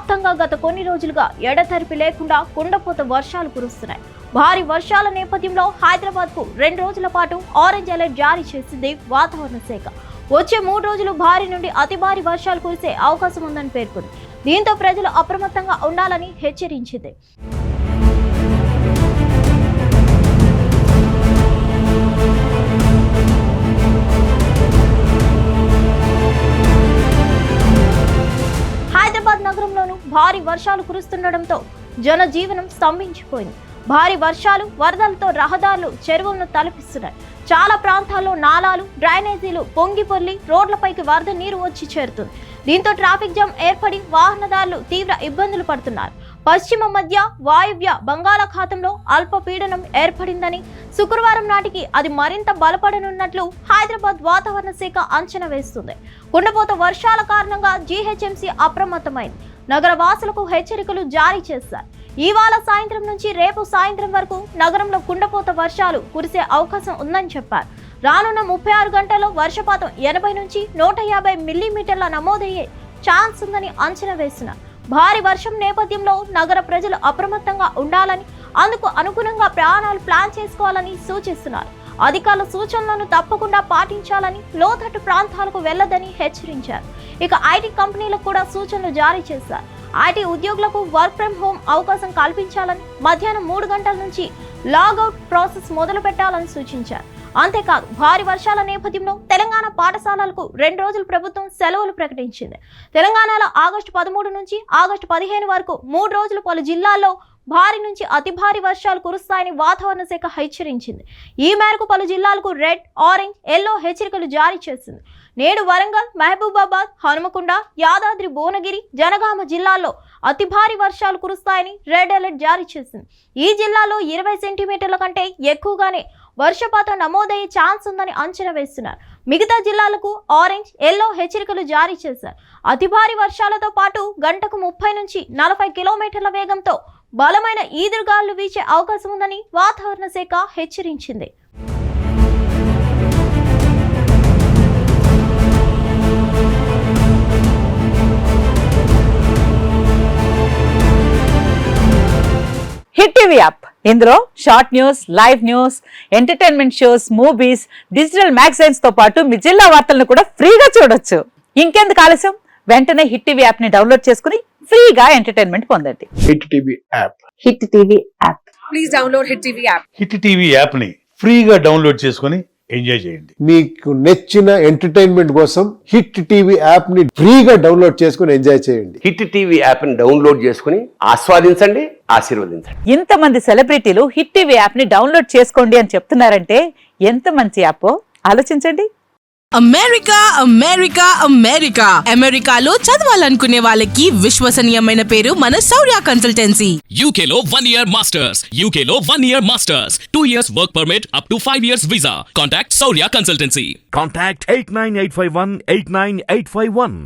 వ్యాప్తంగా గత కొన్ని రోజులుగా ఎడతెరిపి లేకుండా కుండపోత వర్షాలు కురుస్తున్నాయి. భారీ వర్షాల నేపథ్యంలో హైదరాబాద్ కు 2 రోజుల పాటు ఆరెంజ్ అలర్ట్ జారీ చేసింది వాతావరణ శాఖ. వచ్చే 3 రోజులు భారీ నుండి అతి భారీ వర్షాలు కురిసే అవకాశం ఉందని పేర్కొంది. దీంతో ప్రజలు అప్రమత్తంగా ఉండాలని హెచ్చరించింది. హైదరాబాద్ నగరంలోనూ భారీ వర్షాలు కురుస్తుండటంతో జనజీవనం స్తంభించిపోయింది. భారీ వర్షాలు వరదలతో రహదారులు చెరువులను తలపిస్తున్నాయి. చాలా ప్రాంతాల్లో నాలాలు డ్రైనేజీలు పొంగిపొర్లి రోడ్లపైకి వరద నీరు వచ్చి చేరుతుంది. దీంతో ట్రాఫిక్ జామ్ ఏర్పడి వాహనదారులు తీవ్ర ఇబ్బందులు పడుతున్నారు. పశ్చిమ మధ్య వాయువ్య బంగాళాఖాతంలో అల్పపీడనం ఏర్పడిందని, శుక్రవారం నాటికి అది మరింత బలపడనున్నట్లు హైదరాబాద్ వాతావరణ శాఖ అంచనా వేస్తుంది. కుండపోత వర్షాల కారణంగా జీహెచ్ఎంసీ అప్రమత్తమైంది. నగర వాసులకు హెచ్చరికలు జారీ చేశారు. ఇవాళ సాయంత్రం నుంచి రేపు సాయంత్రం వరకు నగరంలో కుండపోత వర్షాలు కురిసే అవకాశం ఉందని చెప్పారు. రానున్న 36 గంటల్లో వర్షపాతం 80 నుంచి 150 మిల్లీమీటర్ల నమోదయ్యే ఛాన్స్ ఉందని అంచనా వేస్తున్నారు. భారీ వర్షం నేపథ్యంలో నగర ప్రజలు అప్రమత్తంగా ఉండాలని, అందుకు అనుగుణంగా ప్రయాణాలు ప్లాన్ చేసుకోవాలని సూచిస్తున్నారు. అధికారుల సూచనలను తప్పకుండా పాటించాలని, లోతట్టు ప్రాంతాలకు వెళ్లదని హెచ్చరించారు. ఇక ఐటీ కంపెనీలకు కూడా సూచనలు జారీ చేశారు. ఐటీ ఉద్యోగులకు వర్క్ ఫ్రం హోం అవకాశం కల్పించాలని, మధ్యాహ్నం 3 గంటల నుంచి లాగౌట్ ప్రాసెస్ మొదలు పెట్టాలని సూచించారు. అంతేకాదు భారీ వర్షాల నేపథ్యంలో తెలంగాణ పాఠశాలలకు 2 రోజులు ప్రభుత్వం సెలవులు ప్రకటించింది. తెలంగాణలో ఆగస్టు 13 నుంచి ఆగస్టు 15 వరకు 3 రోజులు పలు జిల్లాల్లో భారీ నుంచి అతి భారీ వర్షాలు కురుస్తాయని వాతావరణ శాఖ హెచ్చరించింది. ఈ మేరకు పలు జిల్లాలకు రెడ్, ఆరెంజ్, ఎల్లో హెచ్చరికలు జారీ చేసింది. నేడు వరంగల్, మహబూబాబాద్, హనుమకొండ, యాదాద్రి, భువనగిరి, జనగామ జిల్లాల్లో అతి భారీ వర్షాలు కురుస్తాయని రెడ్ అలర్ట్ జారీ చేసింది. ఈ జిల్లాలో 20 సెంటీమీటర్ల కంటే ఎక్కువగానే వర్షపాతం నమోదయ్యే ఛాన్స్ ఉందని అంచనా వేస్తున్నారు. మిగతా జిల్లాలకు ఆరెంజ్, ఎల్లో హెచ్చరికలు జారీ చేశారు. అతి భారీ వర్షాలతో పాటు గంటకు 30 నుంచి 40 కిలోమీటర్ల వేగంతో బలమైన ఈదురుగాలులు వీచే అవకాశం ఉందని వాతావరణ శాఖ హెచ్చరించింది. హిట్ టీవీ యాప్, ఇందులో short news, live news, entertainment shows, movies, digital magazines తో పాటు మీ జిల్లా వార్తలను కూడా ఫ్రీగా చూడొచ్చు. ఇంకెందుకు ఆలస్యం, వెంటనే హిట్ టీవీ యాప్ ని డౌన్లోడ్ చేసుకుని ఫ్రీగా ఎంటర్టైన్మెంట్ పొందండి. Hit TV app. Hit TV app. Please download hit TV app. Hit TV app ని ఫ్రీగా డౌన్లోడ్ చేసుకుని ఎంజాయ్ చేయండి. మీకు నచ్చిన ఎంటర్టైన్మెంట్ కోసం హిట్ టీవీ యాప్ ని ఫ్రీగా డౌన్లోడ్ చేసుకుని ఎంజాయ్ చేయండి. హిట్ టీవీ యాప్ ని డౌన్లోడ్ చేసుకుని ఆస్వాదించండి, ఆశీర్వదించండి. ఇంతమంది సెలబ్రిటీలు హిట్ టీవీ యాప్ ని డౌన్లోడ్ చేసుకోండి అని చెప్తున్నారంటే ఎంత మంచి యాప్ ఆలోచించండి. అమెరికా అమెరికా అమెరికా అమెరికాలో చదవాలనుకునే వాళ్ళకి విశ్వసనీయమైన పేరు మన శౌర్య కన్సల్టెన్సీ. UK లో 1 year masters. UK లో 1 year masters. 2 years work permit up to 5 years visa. Contact Saurya Consultancy. Contact 89851 89851.